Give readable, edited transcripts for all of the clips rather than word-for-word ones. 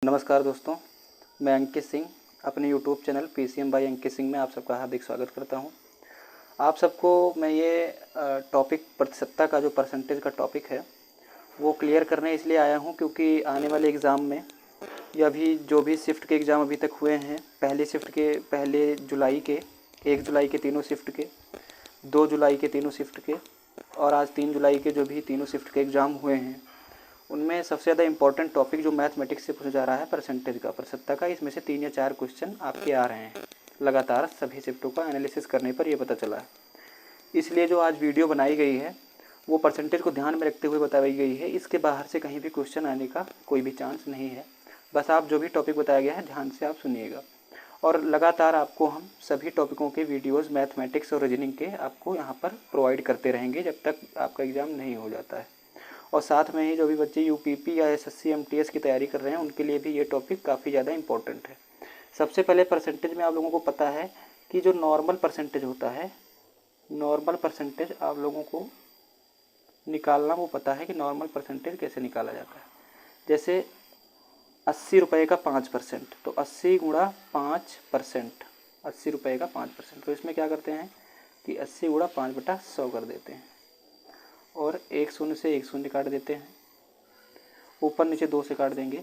नमस्कार दोस्तों, मैं अंकित सिंह अपने YouTube channel PCM bye Ankit Singh में आप सबका हार्दिक स्वागत करता हूं। आप सबको मैं ये टॉपिक प्रतिशतता का जो परसेंटेज का टॉपिक है वो क्लियर करने इसलिए आया हूं क्योंकि आने वाले एग्ज़ाम में या भी जो भी शिफ्ट के एग्ज़ाम अभी तक हुए हैं, पहली शिफ्ट के पहले जुलाई के, 1 जुलाई के तीनों शिफ्ट के, 2 जुलाई के तीनों शिफ्ट के और आज 3 जुलाई के जो भी तीनों शिफ्ट के एग्ज़ाम हुए हैं, उनमें सबसे ज़्यादा इंपॉर्टेंट टॉपिक जो मैथमेटिक्स से पूछा जा रहा है परसेंटेज का, प्रतिशतता का। इसमें से 3 या 4 क्वेश्चन आपके आ रहे हैं लगातार सभी शिफ्टों का एनालिसिस करने पर ये पता चला है। इसलिए जो आज वीडियो बनाई गई है वो परसेंटेज को ध्यान में रखते हुए बताई गई है। इसके बाहर से कहीं भी क्वेश्चन आने का कोई भी चांस नहीं है। बस आप जो भी टॉपिक बताया गया है ध्यान से आप सुनिएगा और लगातार आपको हम सभी टॉपिकों के वीडियोज़ मैथमेटिक्स और रीजनिंग के आपको यहाँ पर प्रोवाइड करते रहेंगे जब तक आपका एग्ज़ाम नहीं हो जाता है। और साथ में ही जो भी बच्चे यूपीपी या एसएससी एमटीएस की तैयारी कर रहे हैं उनके लिए भी ये टॉपिक काफ़ी ज़्यादा इंपॉर्टेंट है। सबसे पहले परसेंटेज में आप लोगों को पता है कि जो नॉर्मल परसेंटेज होता है, नॉर्मल परसेंटेज आप लोगों को निकालना वो पता है कि नॉर्मल परसेंटेज कैसे निकाला जाता है। जैसे 80 रुपये का 5%, तो 80 गुणा 5%, 80 रुपये का 5%। तो इसमें क्या करते हैं कि 80 गुणा 5/100 कर देते हैं और एक शून्य से एक शून्य काट देते हैं, ऊपर नीचे 2 से काट देंगे,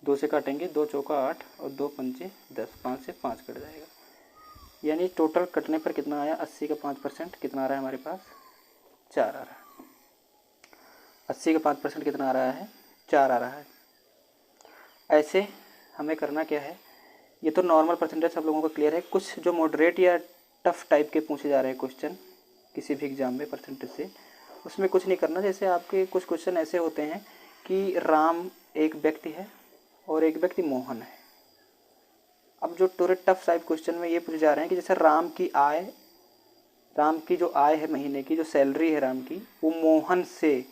2 से काटेंगे, 2 चौका 8 और 2 पंचे 10, 5 से 5 कट जाएगा। यानी टोटल कटने पर कितना आया, 80 का 5% कितना आ रहा है हमारे पास, 4 आ रहा है। 80 का 5% कितना आ रहा है, 4 आ रहा है। ऐसे हमें करना क्या है, ये तो नॉर्मल परसेंटेज सब लोगों को क्लियर है। कुछ जो मॉडरेट या टफ टाइप के पूछे जा रहे हैं क्वेश्चन किसी भी एग्जाम में परसेंटेज से, उसमें कुछ नहीं करना। जैसे आपके कुछ क्वेश्चन ऐसे होते हैं कि राम एक व्यक्ति है और एक व्यक्ति मोहन है। अब जो थोड़े टफ टाइप क्वेश्चन में ये पूछे जा रहे हैं कि जैसे राम की जो आय है महीने की, जो सैलरी है राम की, वो मोहन से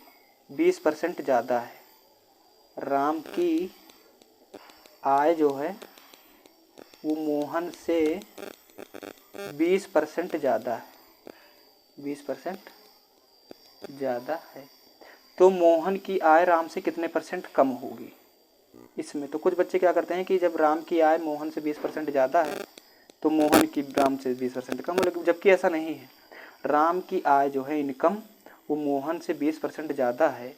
20% ज़्यादा है। राम की आय जो है वो मोहन से 20% ज़्यादा है, 20% ज़्यादा है। तो मोहन की आय राम से कितने परसेंट कम होगी इसमें। तो कुछ बच्चे क्या करते हैं कि जब राम की आय मोहन से 20% ज़्यादा है तो मोहन की राम से 20% कम हो, लेकिन जबकि ऐसा नहीं है। राम की आय जो है इनकम वो मोहन से 20% ज़्यादा है,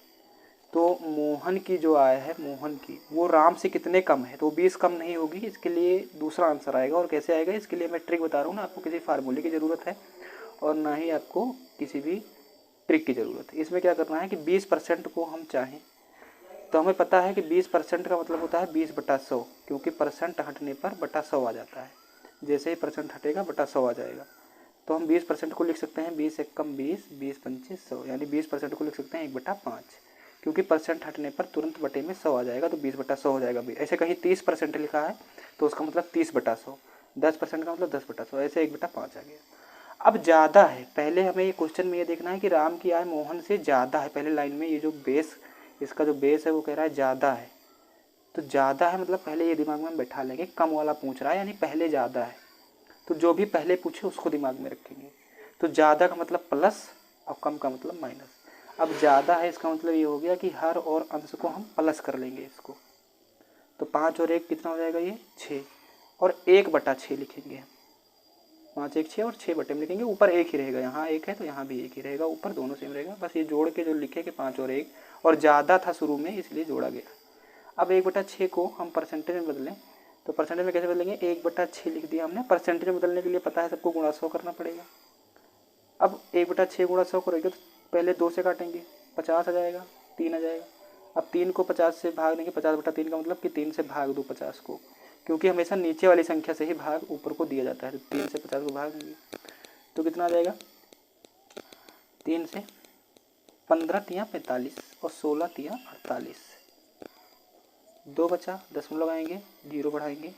तो मोहन की जो आय है मोहन की वो राम से कितने कम है, तो 20 कम नहीं होगी। इसके लिए दूसरा आंसर आएगा। और कैसे आएगा इसके लिए मैं ट्रिक बता रहा हूँ ना, आपको किसी फार्मूले की ज़रूरत है और ना ही आपको किसी भी ट्रिक की ज़रूरत है। इसमें क्या करना है कि 20% को हम चाहें तो हमें पता है कि 20% का मतलब होता है 20/100, क्योंकि परसेंट हटने पर बटा 100 आ जाता है। जैसे ही परसेंट हटेगा बटा 100 आ जाएगा। तो हम 20% को लिख सकते हैं 20 एकम 20, 20 पंचे 100, यानी 20% को लिख सकते हैं 1/5, क्योंकि परसेंट हटने पर तुरंत बटे में 100 आ जाएगा, तो 20/100 हो जाएगा। ऐसे कहीं 30% लिखा है तो उसका मतलब 30/100, 10% का मतलब 10/100, ऐसे 1/5 आ गया। अब ज़्यादा है, पहले हमें ये क्वेश्चन में ये देखना है कि राम की आय मोहन से ज़्यादा है। पहले लाइन में ये जो बेस, इसका जो बेस है वो कह रहा है ज़्यादा है, तो ज़्यादा है मतलब पहले ये दिमाग में बैठा लेंगे। कम वाला पूछ रहा है यानी पहले ज़्यादा है, तो जो भी पहले पूछे उसको दिमाग में रखेंगे। तो ज़्यादा का मतलब प्लस और कम का मतलब माइनस। अब ज़्यादा है इसका मतलब ये हो गया कि हर और अंश को हम प्लस कर लेंगे इसको, तो 5 और 1 कितना हो जाएगा, ये 6, और 1/6 लिखेंगे। 5 1 6 और 6 बटे में लिखेंगे। ऊपर 1 ही रहेगा, यहाँ 1 है तो यहाँ भी 1 ही रहेगा, ऊपर दोनों सेम रहेगा। बस ये जोड़ के जो लिखे कि 5 और 1, और ज़्यादा था शुरू में इसलिए जोड़ा गया। अब 1/6 को हम परसेंटेज में बदलें तो परसेंटेज में कैसे बदलेंगे, 1/6 लिख दिया हमने। परसेंटेज में बदलने के लिए पता है सबको गुणा 100 करना पड़ेगा। अब 1/6 गुणा 100 करेंगे तो पहले 2 से काटेंगे, 50 आ जाएगा, 3 आ जाएगा। अब 3 को 50 से भाग देंगे, 50/3 का मतलब कि 3 से भाग दो 50 को, क्योंकि हमेशा नीचे वाली संख्या से ही भाग ऊपर को दिया जाता है। तो 3 से 50 को भाग देंगे तो कितना आ जाएगा, 3 से 15 तियाँ 45 और 16 तियाँ 48, 2 बचा, दशमलव लगाएंगे, 0 बढ़ाएंगे,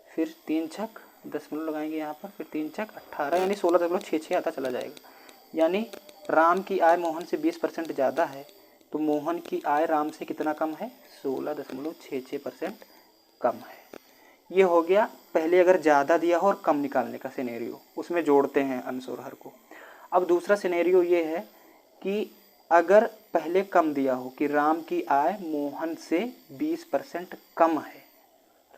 फिर 3 छक दशमलव लगाएंगे यहाँ पर, फिर 3 छक 18, यानी 16.66 आता चला जाएगा। यानी राम की आय मोहन से 20% ज़्यादा है, तो मोहन की आय राम से कितना कम है, 16.66% कम है। ये हो गया पहले अगर ज़्यादा दिया हो और कम निकालने का सिनेरियो, उसमें जोड़ते हैं अंश और हर को। अब दूसरा सिनेरियो ये है कि अगर पहले कम दिया हो कि राम की आय मोहन से 20% कम है,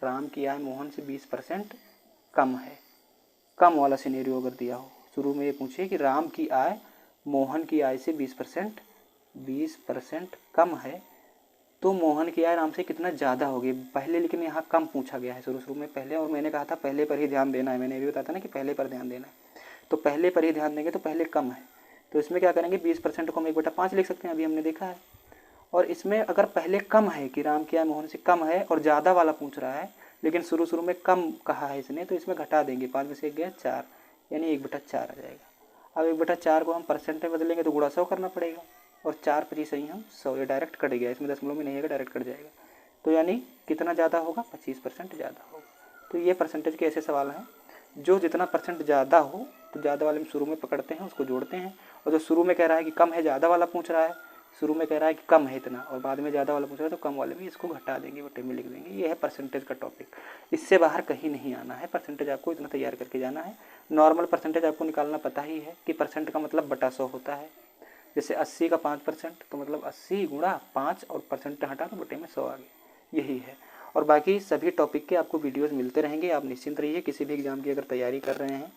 राम की आय मोहन से 20% कम है, कम वाला सिनेरियो अगर दिया हो, शुरू में ये पूछिए कि राम की आय मोहन की आय से 20% कम है, तो मोहन की आय राम से कितना ज़्यादा होगी पहले, लेकिन यहाँ कम पूछा गया है शुरू में पहले, और मैंने कहा था पहले पर ही ध्यान देना है, मैंने ये भी बताया था ना कि पहले पर ध्यान देना है, तो पहले पर ही ध्यान देंगे तो पहले कम है, तो इसमें क्या करेंगे 20% को हम 1/5 लिख सकते हैं, अभी हमने देखा है। और इसमें अगर पहले कम है कि राम की आय मोहन से कम है और ज़्यादा वाला पूछ रहा है, लेकिन शुरू में कम कहा है इसने, तो इसमें घटा देंगे, 5 में से 1 गया 4, यानी 1/4 आ जाएगा। अब 1/4 को हम परसेंट में बदलेंगे तो गुणा 100 करना पड़ेगा, और 4 25 ही हम 100, ये डायरेक्ट कट गया, इसमें दशमलव में नहीं है, डायरेक्ट कट जाएगा, तो यानी कितना ज़्यादा होगा, 25% ज़्यादा होगा। तो ये परसेंटेज के ऐसे सवाल हैं जो जितना परसेंट ज़्यादा हो तो ज़्यादा वाले में शुरू में पकड़ते हैं, उसको जोड़ते हैं, और जो शुरू में कह रहा है कि कम है, ज़्यादा वाला पूछ रहा है, शुरू में कह रहा है कि कम है इतना, और बाद में ज़्यादा वाला पूछ रहा है तो कम वाले में इसको घटा देंगे, बटे में लिख देंगे। ये है परसेंटेज का टॉपिक, इससे बाहर कहीं नहीं आना है, परसेंटेज आपको इतना तैयार करके जाना है। नॉर्मल परसेंटेज आपको निकालना पता ही है कि परसेंट का मतलब बटा 100 होता है, जैसे 80 का 5% तो मतलब 80 गुणा 5 और परसेंट हटा तो बटे में 100 आ गया, यही है। और बाकी सभी टॉपिक के आपको वीडियोस मिलते रहेंगे, आप निश्चिंत रहिए, किसी भी एग्ज़ाम की अगर तैयारी कर रहे हैं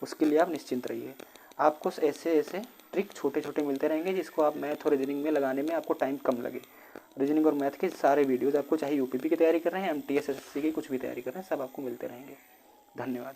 उसके लिए आप निश्चिंत रहिए। आपको ऐसे ट्रिक छोटे छोटे मिलते रहेंगे जिसको आप मैथ और रीजनिंग में लगाने में आपको टाइम कम लगे। रीजनिंग और मैथ के सारे वीडियोस आपको, चाहे यूपीपी की तैयारी कर रहे हैं, एमटीएस एसएससी की कुछ भी तैयारी कर रहे हैं, सब आपको मिलते रहेंगे। धन्यवाद।